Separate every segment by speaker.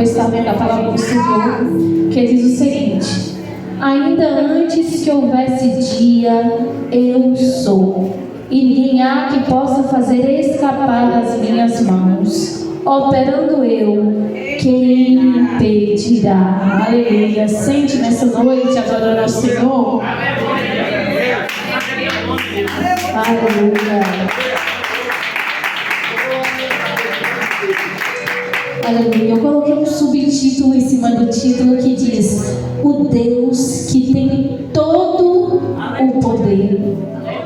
Speaker 1: vou estar vendo a palavra do Senhor, que diz o seguinte: ainda antes que houvesse dia, eu sou, e ninguém há que possa fazer escapar das minhas mãos. Operando eu, quem me impedirá? Aleluia. Sente nessa noite adorando ao Senhor. Aleluia. Aleluia. Eu coloquei um subtítulo em cima do título que diz: o Deus que tem todo o poder.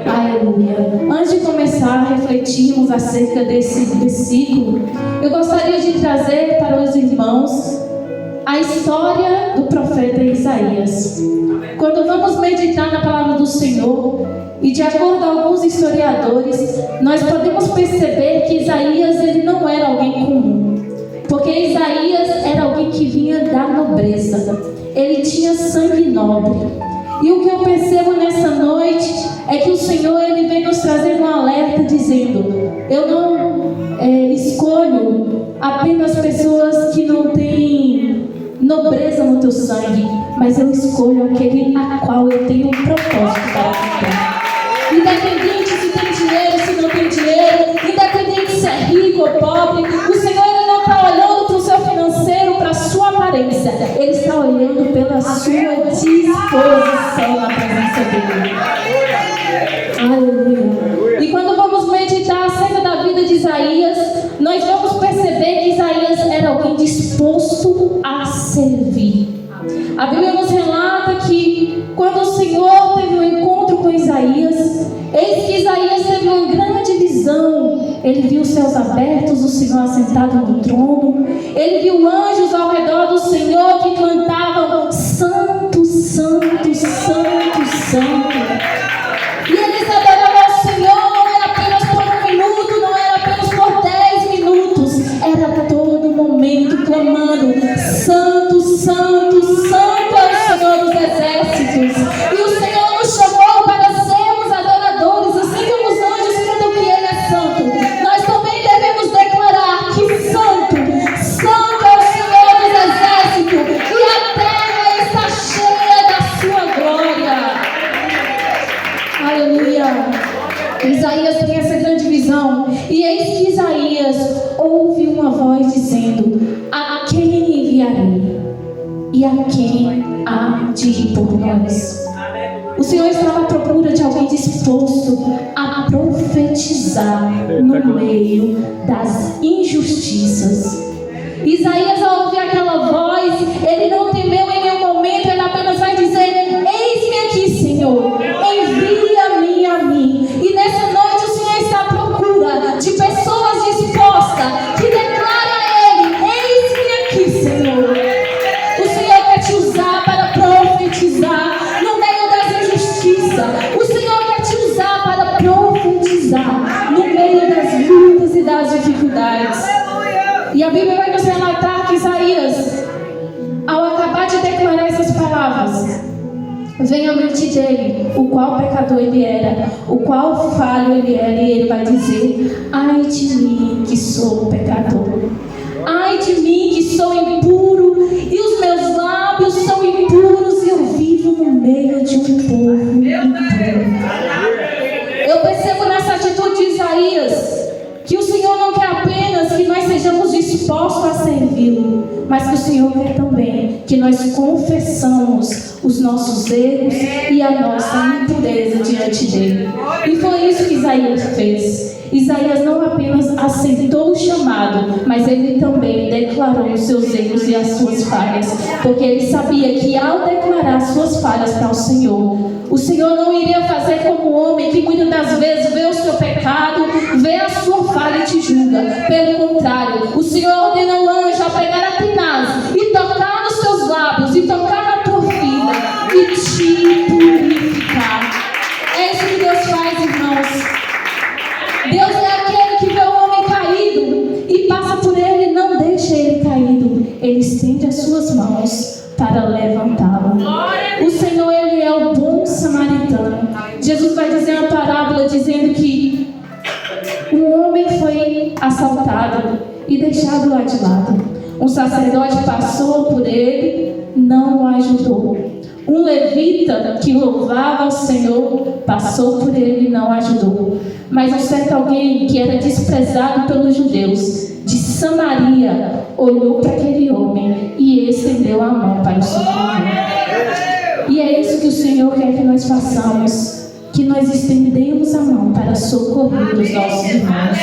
Speaker 1: Aleluia. Antes de começar a refletirmos acerca desse versículo, eu gostaria de trazer para os irmãos a história do profeta Isaías. Quando vamos meditar na palavra do Senhor, e de acordo com alguns historiadores, nós podemos perceber que Isaías ele não era alguém comum, porque Isaías era alguém que vinha da nobreza, ele tinha sangue nobre. E o que eu percebo nessa noite é que o Senhor ele vem nos trazer um alerta dizendo: eu não escolho apenas pessoas que não têm nobreza no teu sangue, mas eu escolho aquele a qual eu tenho um propósito para cumprir. Independente se tem dinheiro, se não tem dinheiro, independente se é rico ou pobre, o Senhor ele não está olhando para o seu financeiro, para a sua aparência, ele está olhando pela sua disposição na presença dele. Aleluia. E quando vamos meditar acerca da vida de Isaías, nós vamos perceber que Isaías era alguém disposto a servir. A Bíblia nos relata que quando o Senhor teve um encontro com Isaías, eis que Isaías teve uma grande visão. Ele viu os céus abertos, o Senhor assentado no trono. Ele viu anjos ao redor do Senhor que cantavam: Santo, Santo, Santo, Santo. E eles adoravam ao Senhor, não era apenas por um minuto, não era apenas por 10 minutos, era todo momento clamando: Santo, Santo, Santo é o Senhor dos exércitos. E o Senhor nos chamou para sermos adoradores, assim como os anjos cantam que Ele é santo. Nós também devemos declarar que Santo, Santo é o Senhor dos exércitos, e a terra está cheia da sua glória. Aleluia. Isaías tem essa grande visão, e eis que Isaías ouve uma voz dizendo: a quem enviarei? E a quem há de ir por nós? O Senhor estava à procura de alguém disposto a profetizar no meio das injustiças. Isaías, ao ouvir aquela voz, ele não temeu em nenhum momento, ele apenas vai dizer: eis-me aqui, Senhor, envia-me a mim. E nessa noite o Senhor está à procura de pessoas dispostas que declaram a Ele: eis-me aqui, Senhor. O Senhor quer te usar para profetizar no meio das injustiças. O Senhor quer te usar para profetizar no meio das lutas e das dificuldades. E a Bíblia vai nos relatar que Isaías, ao acabar de declarar essas palavras, vem à mente dele o qual pecador ele era, o qual falho ele era, e ele vai dizer: ai de mim que sou pecador, ai de mim que sou impuro, e os meus lábios são impuros, e eu vivo no meio de um povo impuro. Eu percebo nessa atitude de Isaías que o Senhor não quer apenas que nós sejamos dispostos a servi-lo, mas que o Senhor quer também que nós confessamos os nossos erros e a nossa impureza diante dele. E foi isso que Isaías fez. Isaías não apenas aceitou o chamado, mas ele também declarou os seus erros e as suas falhas, porque ele sabia que ao declarar suas falhas para o Senhor não iria fazer como o homem que muitas das vezes vê o seu pecado, vê a sua falha e te julga. Pelo contrário, o Senhor ordena o anjo a pegar a tenaz e tocar nos seus lábios, e tocar na tua vida e te purificar. É isso que Deus faz, irmãos. Deus é aquele que vê o homem caído e passa por ele e não deixa ele caído. Ele estende as suas mãos para levantá-lo. O Senhor, ele é o bom samaritano. Jesus vai dizer uma parábola dizendo que um homem foi assaltado e deixado lá de lado. Um sacerdote passou por ele, não o ajudou. Um levita que louvava ao Senhor passou por ele e não o ajudou. Mas um certo alguém que era desprezado pelos judeus, de Samaria, olhou para aquele homem e estendeu a mão para o socorrer. E é isso que o Senhor quer que nós façamos, que nós estendemos a mão para socorrer os nossos irmãos.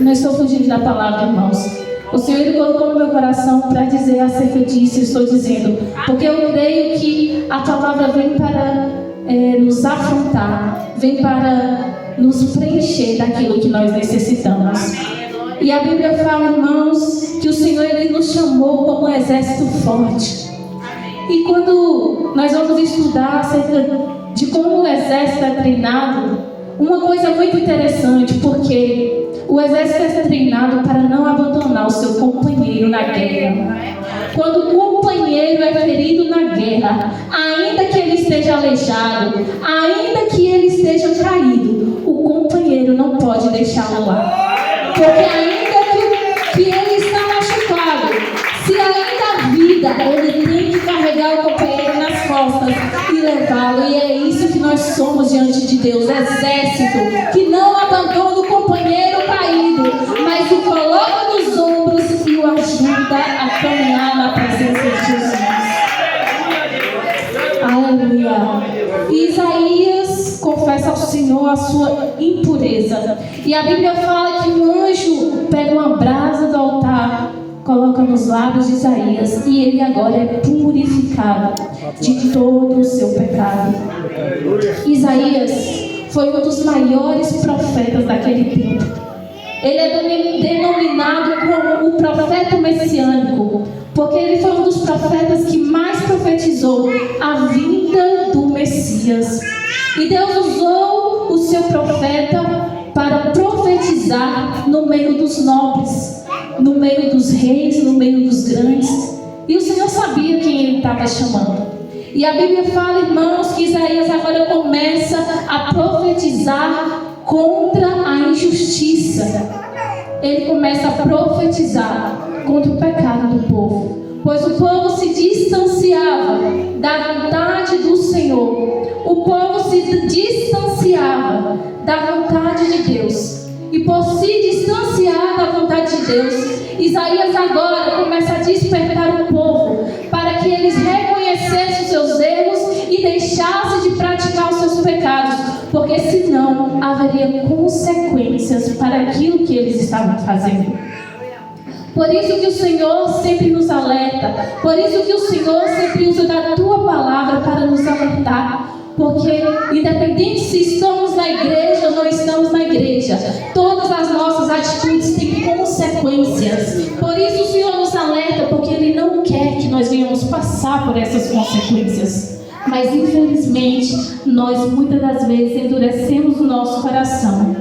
Speaker 1: Não estou fugindo da palavra, irmãos. O Senhor ele colocou no meu coração para dizer acerca disso. Eu estou dizendo, porque eu creio que a palavra vem para nos afrontar, vem para nos preencher daquilo que nós necessitamos. E a Bíblia fala, irmãos, que o Senhor ele nos chamou como um exército forte. E quando nós vamos estudar acerca de como o exército é treinado, uma coisa muito interessante, porque o exército é treinado para não abandonar o seu companheiro na guerra. Quando o companheiro é ferido na guerra, ainda que ele esteja aleijado, ainda que ele esteja caído, o companheiro não pode deixá-lo lá. Porque ainda que ele está machucado, se ainda há vida, ele tem que carregar o companheiro nas costas e levá-lo. E é isso que nós somos diante de Deus, exército que não abandona o companheiro caído, mas o coloca nos ombros e o ajuda a caminhar na presença de Jesus. Aleluia. Isaías confessa ao Senhor a sua impureza. E a Bíblia fala que um anjo pega uma brasa do altar, coloca nos lábios de Isaías, e ele agora é purificado de todo o seu pecado. Isaías foi um dos maiores profetas daquele tempo. Ele é denominado como o profeta messiânico, porque ele foi um dos profetas que mais profetizou a vinda do Messias. E Deus usou o seu profeta para profetizar no meio dos nobres, no meio dos reis, no meio dos grandes. E o Senhor sabia quem ele estava chamando. E a Bíblia fala, irmãos, que Isaías agora começa a profetizar contra a injustiça. Ele começa a profetizar contra o pecado do povo, pois o povo se distanciava da vontade do Senhor. O povo se distanciava da vontade de Deus. E por se distanciar da vontade de Deus, Isaías agora começa a despertar o povo para que eles reconhecessem os seus erros e deixassem de praticar os seus pecados, porque senão haveria consequências para aquilo que eles estavam fazendo. Por isso que o Senhor sempre nos alerta, por isso que o Senhor sempre usa da tua palavra para nos alertar. Porque independente se estamos na igreja ou não estamos na igreja, todas as nossas atitudes têm consequências. Por isso o Senhor nos alerta, porque Ele não quer que nós venhamos passar por essas consequências. Mas infelizmente, nós muitas das vezes endurecemos o nosso coração.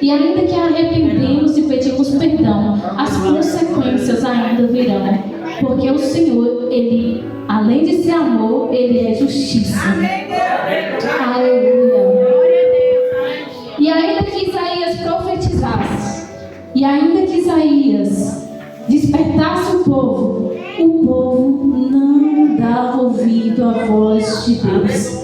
Speaker 1: E ainda que arrependemos e pedimos perdão, as consequências ainda virão. Porque o Senhor, Ele, além de ser amor, Ele é justiça. Aleluia. E ainda que Isaías profetizasse, e ainda que Isaías despertasse o povo não dava ouvido à voz de Deus.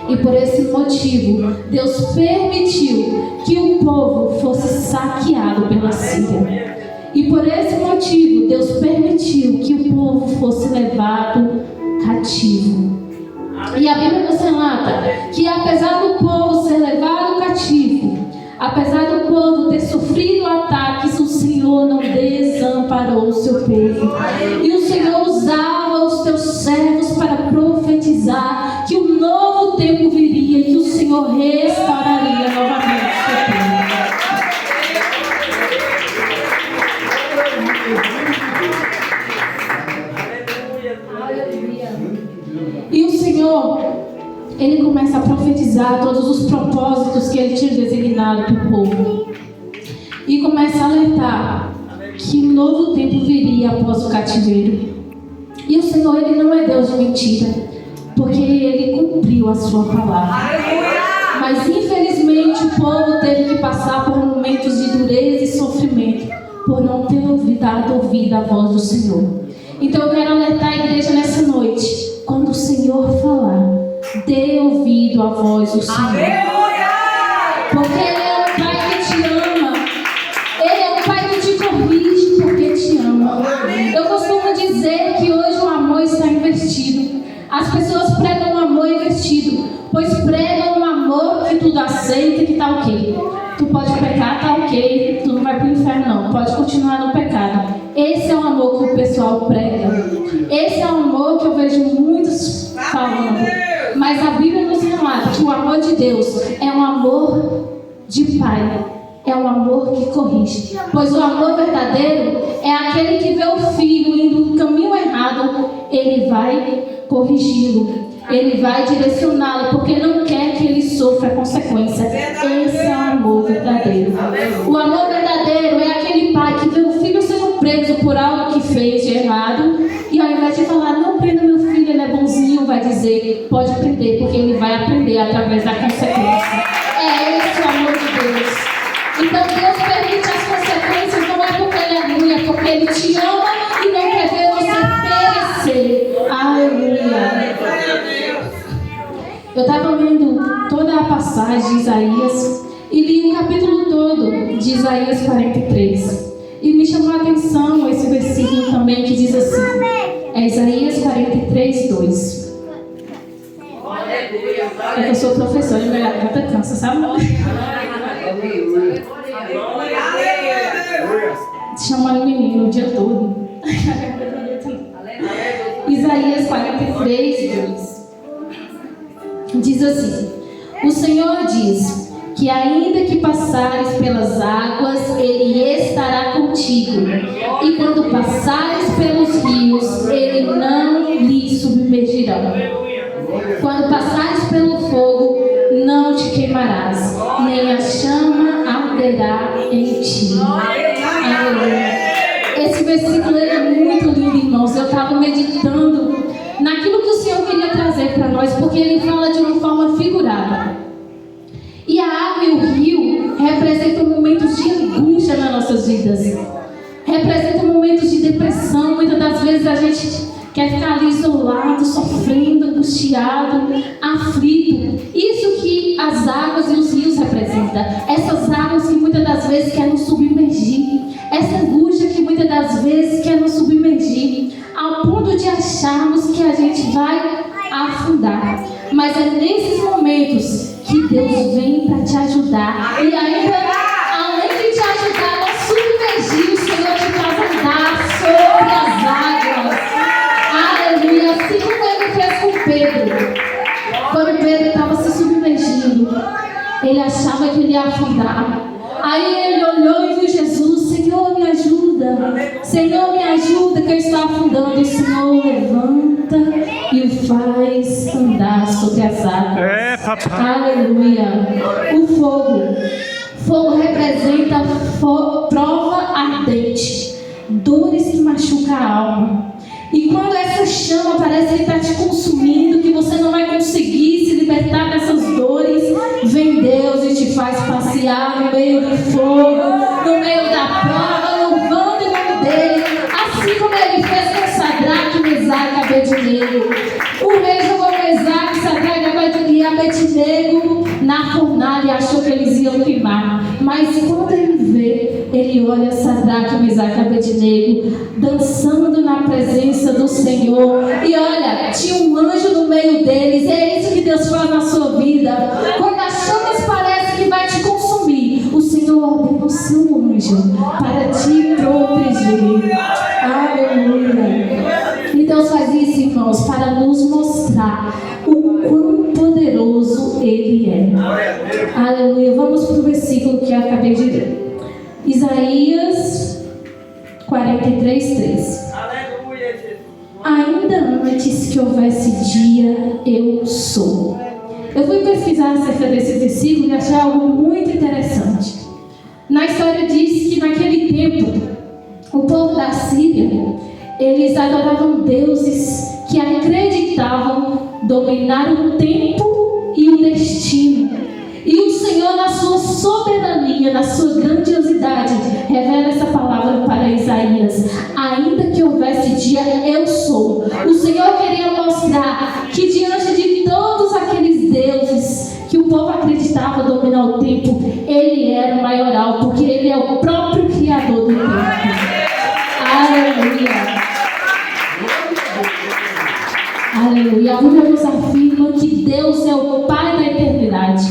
Speaker 1: E por esse motivo, Deus permitiu que o povo fosse saqueado pela Síria. E por esse motivo, Deus permitiu que o povo fosse levado cativo. E a Bíblia nos relata que apesar do povo ser levado cativo, apesar do povo ter sofrido ataques, o Senhor não desamparou o seu povo. E o Senhor usava os teus servos para profetizar que um novo tempo viria, que o Senhor restauraria novamente o seu povo. E o Senhor, Ele começa a profetizar todos os propósitos que Ele tinha designado para o povo. E começa a alertar que um novo tempo viria após o cativeiro. E o Senhor, Ele não é Deus de mentira, porque Ele cumpriu a sua palavra. Mas infelizmente o povo teve que passar por momentos de dureza e sofrimento, por não ter dado ouvido à voz do Senhor. Então eu quero alertar a igreja nessa noite. Quando o Senhor falar, dê ouvido à voz do Senhor.
Speaker 2: Aleluia!
Speaker 1: Porque Ele é um Pai que te ama. Ele é um Pai que te corrige porque te ama. Eu costumo dizer que hoje o amor está invertido. As pessoas pregam um amor invertido, pois pregam um amor que tudo aceita e que está ok. Tu pode pecar, está ok, tu não vai para o inferno não, pode continuar no pecado. Esse é o amor que o pessoal prega. Esse é o amor que eu vejo muitos falando. Mas a Bíblia nos relata que o amor de Deus é um amor de Pai. É um amor que corrige. Pois o amor verdadeiro é aquele que vê o filho indo no caminho errado, ele vai corrigi-lo. Ele vai direcioná-lo, porque não quer que ele sofra consequência. Esse é o amor verdadeiro. O amor verdadeiro é aquele pai que vê o filho sendo preso por algo que fez de errado, e ao invés de falar, não prenda meu filho, ele é bonzinho, vai dizer, pode prender, porque ele vai aprender através da consequência. É esse o amor de Deus. Então Deus permite as consequências, não é porque ele é ruim, é porque ele te ama e não quer ver você perecer. Aleluia. Eu estava lendo toda a passagem de Isaías e li o capítulo todo de Isaías 43. E me chamou a atenção esse versículo também que diz assim, é Isaías 43, 2. É que eu sou professora e minha garganta cansa, sabe? Chamando o menino o dia todo. Isaías 43, 2. Diz assim, o Senhor diz que ainda que passares pelas águas, Ele estará contigo. E quando passares pelos rios, Ele não lhe submergirão. Quando passares pelo fogo, não te queimarás, nem a chama arderá em ti. Aleluia. Esse versículo é muito lindo, irmãos. Eu estava meditando naquilo que o Senhor queria trazer para nós, porque Ele fala de uma forma figurada. E a água e o rio representam momentos de angústia nas nossas vidas. Representam momentos de depressão. Muitas das vezes a gente quer ficar ali isolado, sofrendo, angustiado, aflito. Isso que as águas e os rios representam. Essas águas que muitas das vezes querem nos submergir. Essa angústia que muitas das vezes quer nos submergir, ao ponto de acharmos que a gente vai afundar. Mas é nesses momentos que Deus vem para te ajudar. E ainda, além de te ajudar a submergir, o Senhor te faz andar sobre as águas. Aleluia. Assim como Ele fez com Pedro. Quando Pedro estava se submergindo, ele achava que ele ia afundar. Aí ele olhou e viu Jesus. Senhor, me ajuda. Senhor, me ajuda, que eu estou afundando. O Senhor levanta e o faz andar sobre as águas. Papai. Aleluia. O fogo. Fogo representa prova ardente, dores que machucam a alma. E quando essa chama parece que está te consumindo, que você não vai conseguir se libertar dessas dores, vem Deus e te faz passear no meio do fogo, no meio da prova, louvando o nome dele, assim como Ele fez com Sadraque, Mesaque e Abednego. O rei jogou Mesaque, Sadraque e Abednego na fornalha e achou que eles iam queimar. Mas quando ele vê, ele olha Sadraque, Mesaque e Abednego dançando na presença do Senhor. E olha, tinha um anjo no meio deles. E é isso que Deus faz na sua vida. Quando as chamas parecem que vai te consumir, o Senhor ordena o seu anjo para te proteger. Aleluia. E Deus faz isso, irmãos, para nos mostrar o quão poderoso Ele é. Aleluia. Vamos para o versículo que eu acabei de ler. Isaías 43, 3. Ainda antes que houvesse dia, eu sou. Eu fui pesquisar acerca desse versículo e achei algo muito interessante. Na história diz que naquele tempo, o povo da Síria, eles adoravam deuses que acreditavam dominar o tempo e o destino. E o Senhor, na sua soberania, soberania, na sua grandiosidade, revela essa palavra para Isaías: ainda que houvesse dia, eu sou. O Senhor queria mostrar que diante de todos aqueles deuses que o povo acreditava dominar o tempo, Ele era o maioral, porque Ele é o próprio Criador do tempo. Aleluia. Aleluia. A Bíblia nos afirma que Deus é o Pai da eternidade.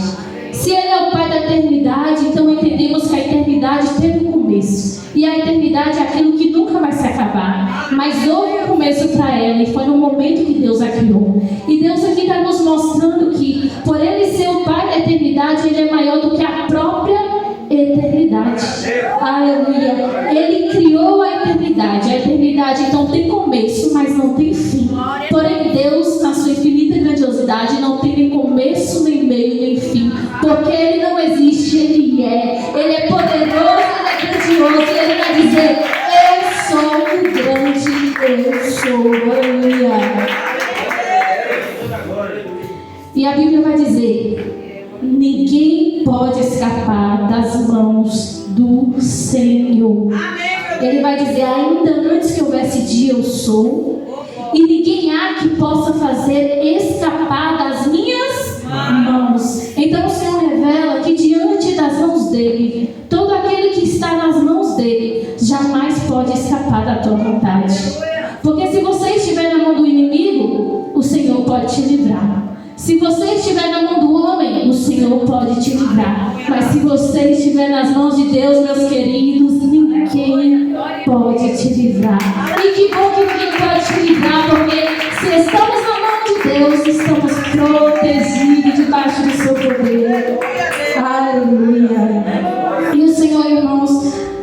Speaker 1: Se Ele é o Pai da eternidade, então entendemos que a eternidade teve um começo. E a eternidade é aquilo que nunca vai se acabar. Mas houve um começo para ela, e foi no momento que Deus a criou. E Deus aqui está nos mostrando que, por Ele ser o Pai da eternidade, Ele é maior do que a própria eternidade. Aleluia. Ele criou a eternidade. A eternidade então tem começo, mas não tem fim. Porém, Deus, na sua infinita grandiosidade, não tem nem começo, nem meio, nem fim. Porque Ele não existe, Ele é. Ele é poderoso, Ele é grandioso. E Ele vai dizer: eu sou o grande, eu sou. Aleluia. E a Bíblia vai dizer: ninguém pode escapar das mãos do Senhor. Ele vai dizer: ainda antes que houvesse dia, eu sou. E ninguém há que possa fazer escapar das minhas mãos. Então o Senhor revela que diante das mãos dele, todo aquele que está nas mãos dele jamais pode escapar da tua vontade. Porque se você estiver na mão do inimigo, o Senhor pode te livrar. Se você estiver na mão do homem, o Senhor pode te livrar. Mas se você estiver nas mãos de Deus, meus queridos, ninguém pode te livrar. E que bom que ninguém pode te livrar, porque se estamos na mão de Deus, estamos protegidos debaixo do seu poder. Aleluia. E o Senhor, irmãos,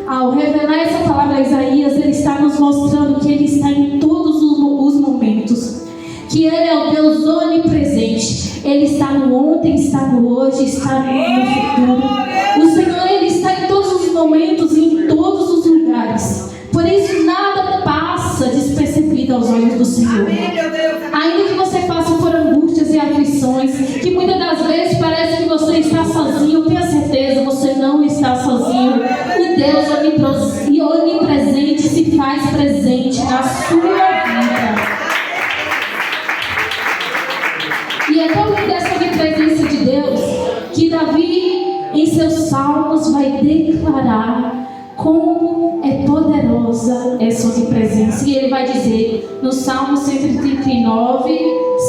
Speaker 1: ao revelar essa palavra a Isaías, Ele está nos mostrando que Ele está em todos os momentos. Que Ele é o Deus onipresente. Ele está no ontem, está no hoje, está no futuro. O Senhor, Ele está em todos os momentos e em todos os lugares. Por isso nada passa despercebido aos olhos do Senhor. Ainda que você passe por angústias e aflições, que muitas das vezes parece que você está sozinho, tenha certeza, você não está sozinho. O Deus onipresente se faz presente na sua vida. E é tão linda essa presença de Deus que Davi, em seus salmos, vai declarar como é poderosa essa onipresença. E ele vai dizer no Salmo 139,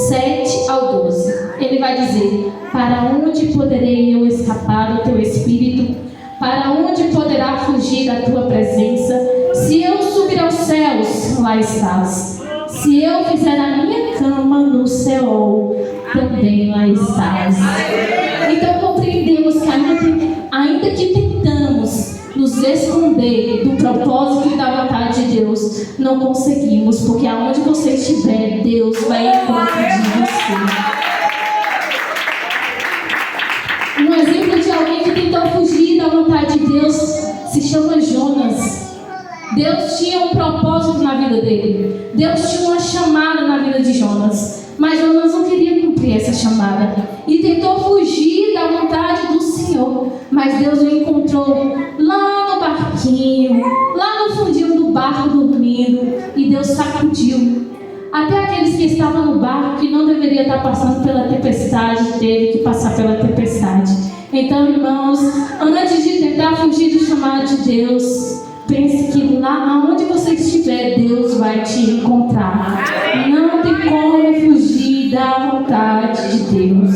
Speaker 1: 7 ao 12. Ele vai dizer: para onde poderei eu escapar do teu espírito? Para onde poderá fugir da tua presença? Se eu subir aos céus, lá estás. Se eu fizer a minha cama no Seol, também lá estás. Então compreendemos que ainda que tentamos nos esconder do propósito e da vontade de Deus, não conseguimos, porque aonde você estiver, Deus vai em encontro de você. Um exemplo de alguém que tentou fugir da vontade de Deus se chama Jonas. Deus tinha um propósito na vida dele. Deus tinha uma chamada na vida de Jonas. Mas Jonas não queria cumprir essa chamada. E tentou fugir da vontade do Senhor. Mas Deus o encontrou lá no barquinho, lá no fundinho do barco dormindo. E Deus sacudiu. Até aqueles que estavam no barco, que não deveria estar passando pela tempestade, teve que passar pela tempestade. Então, irmãos, antes de tentar fugir do chamado de Deus, pense que lá onde você estiver, Deus vai te encontrar. Não tem como fugir da vontade de Deus.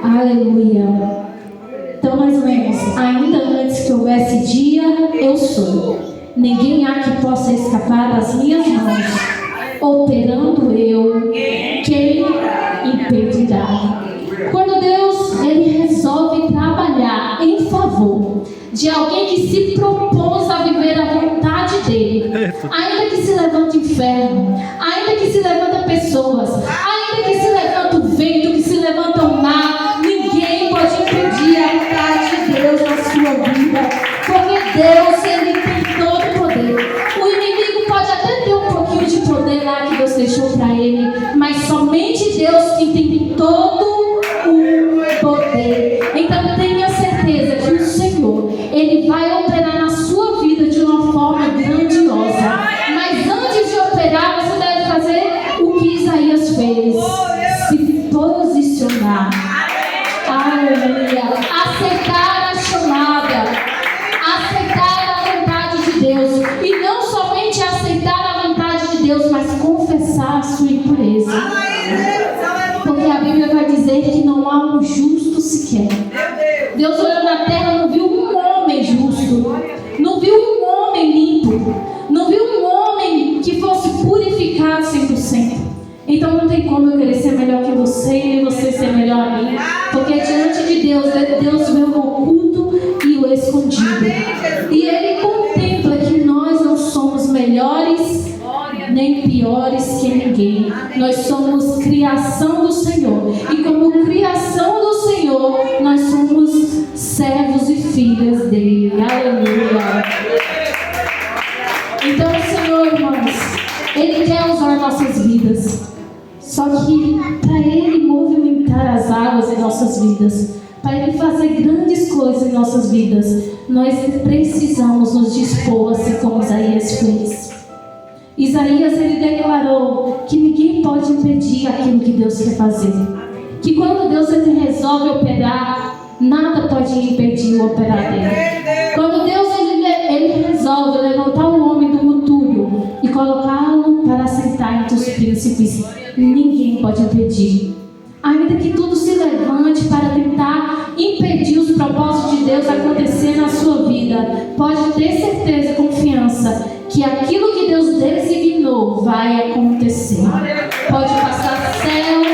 Speaker 1: Aleluia. Então nós lemos: ainda antes que houvesse dia, eu sou. Ninguém há que possa escapar das minhas mãos. Operando eu, quem impedirá? Quando Deus ele resolve trabalhar em favor de alguém que se propôs a viver a vontade dele, ainda que se levante inferno, ainda que se levanta pessoas, ainda que se levanta o vento, que se levanta o mar, ninguém pode impedir a vontade de Deus na sua vida, porque Deus ele tem todo o poder. O inimigo pode até ter um pouquinho de poder lá que Deus deixou para ele, mas somente Deus que tem todo o poder. Então tem a sua impureza. Porque a Bíblia vai dizer que não há um justo sequer. Deus olhou na terra, não viu um homem justo, não viu um homem limpo, não viu um homem que fosse purificado 100%. Então não tem como eu querer ser melhor que você e você ser melhor a mim. Porque diante de Deus, Deus vê o oculto e o escondido. E Ele contempla que nós não somos melhores nem piores que ninguém. Nós somos criação do Senhor. E como criação do Senhor, nós somos servos e filhas dele. Aleluia. Então o Senhor, irmãos, Ele quer usar nossas vidas. Só que para Ele movimentar as águas em nossas vidas, para Ele fazer grandes coisas em nossas vidas, nós precisamos nos dispor, assim como Isaías fez. Isaías, ele declarou que ninguém pode impedir aquilo que Deus quer fazer. Que quando Deus resolve operar, nada pode impedir o operar dele. Quando Deus ele resolve levantar um homem do mutúrio e colocá-lo para sentar entre os príncipes, ninguém pode impedir. Ainda que tudo se levante para tentar impedir os propósitos de Deus acontecer na sua vida, pode ter certeza e confiança que aquilo que Deus designou vai acontecer. Pode passar céus,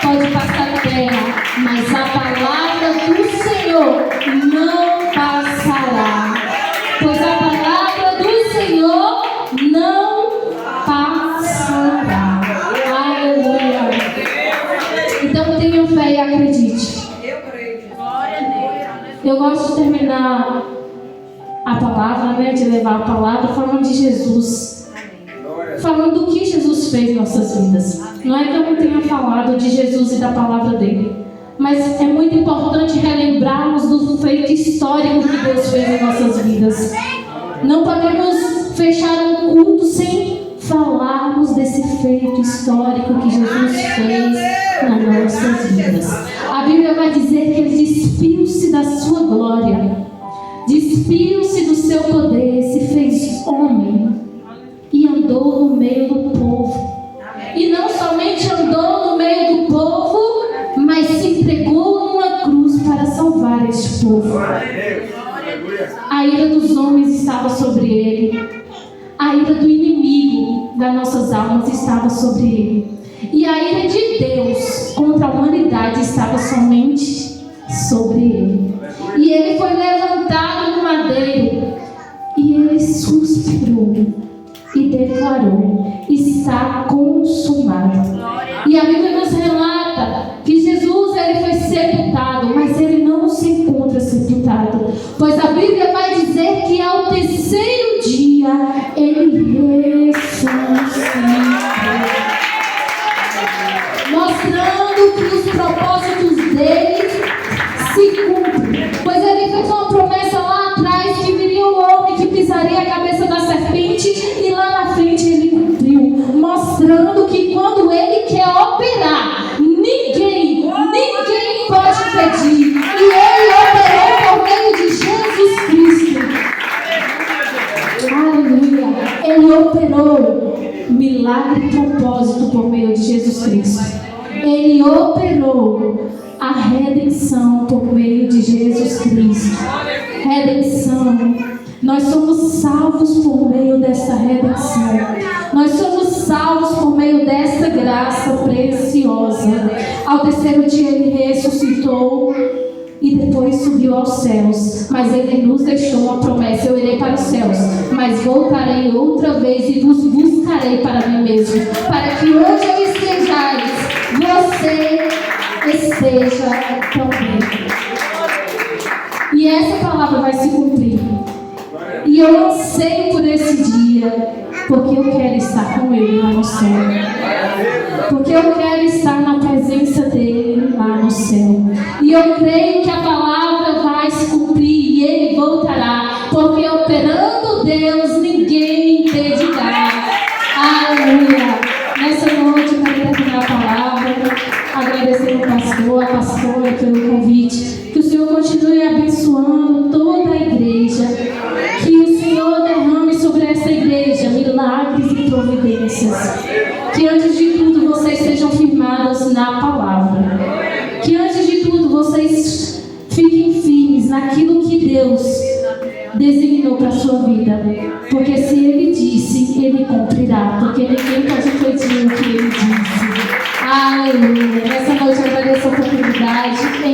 Speaker 1: pode passar terra, mas a palavra do Senhor não passará. Pois a palavra do Senhor não passará. Aleluia. Então tenha fé e acredite. Eu gosto de terminar a palavra, de levar a palavra falando de Jesus, falando do que Jesus fez em nossas vidas. Não é que eu não tenha falado de Jesus e da palavra dele, mas é muito importante relembrarmos do feito histórico que Deus fez em nossas vidas. Não podemos fechar um culto sem falarmos desse feito histórico que Jesus fez nas nossas vidas. A Bíblia vai dizer que Ele despiu-se da sua glória, despiu-se do seu poder, se fez homem e andou no meio do povo. E não somente andou no meio do povo, mas se entregou numa cruz para salvar este povo. A ira dos homens estava sobre ele, a ira do inimigo das nossas almas estava sobre ele, e a ira de Deus contra a humanidade estava somente sobre ele. E ele foi levantado no madeiro e ele suspirou e declarou: está consumado. E a Bíblia nos relata que Jesus ele foi sepultado, mas ele não se encontra sepultado, pois a Bíblia vai dizer que ao terceiro dia ele ressuscitou, mostrando que os propósitos dele se cumprem. Pois ele fez uma promessa lá atrás que viria um homem que pisaria a cabeça da serpente, e lá na frente ele cumpriu, mostrando que quando ele quer operar, ninguém pode impedir. E ele operou por meio de Jesus Cristo. Aleluia. Ele operou milagre e propósito por meio de Jesus Cristo. Ele operou a redenção por meio de Jesus Cristo. Redenção. Nós somos salvos por meio dessa redenção. Nós somos salvos por meio dessa graça preciosa. Ao terceiro dia ele ressuscitou e depois subiu aos céus. Mas ele nos deixou uma promessa: eu irei para os céus, mas voltarei outra vez e vos buscarei para mim mesmo, para que onde eu estejais, você esteja também. E essa palavra vai se cumprir. E eu anseio por esse dia, porque eu quero estar com Ele lá no céu. Porque eu quero estar na presença dEle lá no céu. E eu creio que a palavra vai se cumprir e Ele voltará, porque operando Deus, ninguém impedirá. Aleluia. Nessa noite eu quero terminar a palavra, agradecer ao pastor, a pastora pelo convite. Que o Senhor continue abençoando toda a igreja. Que o Senhor derrame sobre essa igreja milagres e providências. Que antes de na palavra. Que antes de tudo vocês fiquem firmes naquilo que Deus designou para a sua vida. Porque se Ele disse, Ele cumprirá. Porque ninguém pode impedir o que Ele disse. Aleluia. Nessa noite eu agradeço a oportunidade.